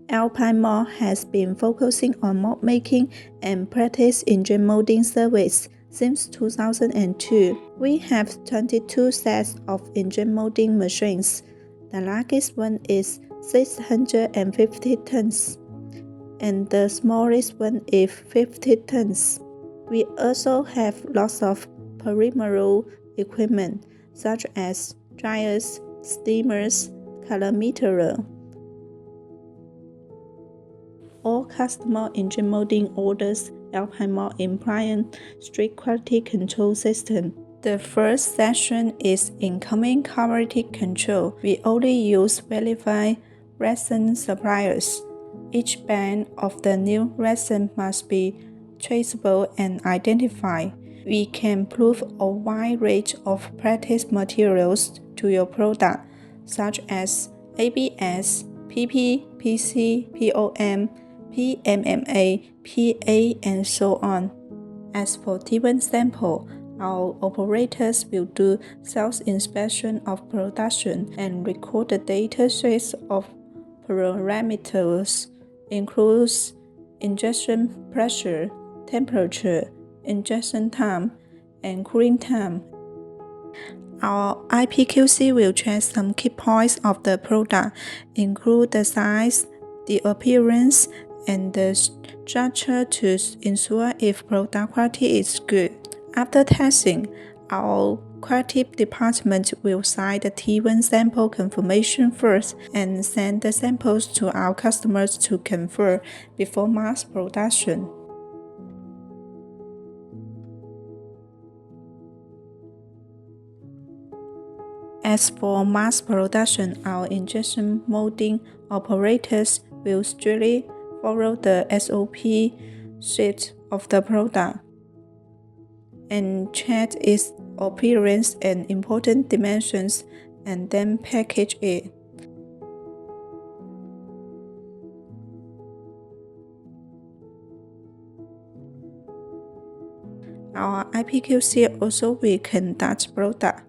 Alpine Mold has been focusing on mold making and practice engine molding service since 2002. We have 22 sets of engine molding machines. The largest one is 650 tons, and the smallest one is 50 tons. We also have lots of peripheral equipment such as dryers, steamers, calorimeter. All customer engine molding orders Alpine Mold implement strict quality control system. The first section is incoming quality control. We only use verified resin suppliers. Each band of the new resin must be traceable and identified. We can prove a wide range of practice materials to your product, such as ABS, PP, PC, POM, PMMA, PA, and so on. As for T1 sample, our operators will do self-inspection of production and record the data sets of parameters, includes injection pressure, temperature, injection time, and cooling time. Our IPQC will check some key points of the product, include the size, the appearance, and the structure to ensure if product quality is good. After testing, our quality department will sign the T1 sample confirmation first and send the samples to our customers to confirm before mass production. As for mass production, our injection molding operators will strictly follow the SOP sheet of the product and check its appearance and important dimensions, and then package it. Our IPQC also will conduct product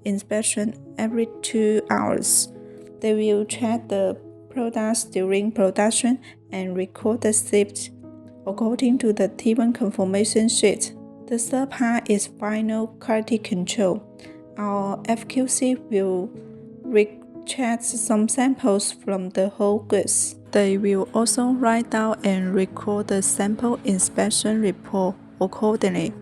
inspection every 2 hours. They will check the products during production and record the shift according to the T1 confirmation sheet. The third part is final quality control. Our FQC will check some samples from the whole goods. They will also write down and record the sample inspection report accordingly.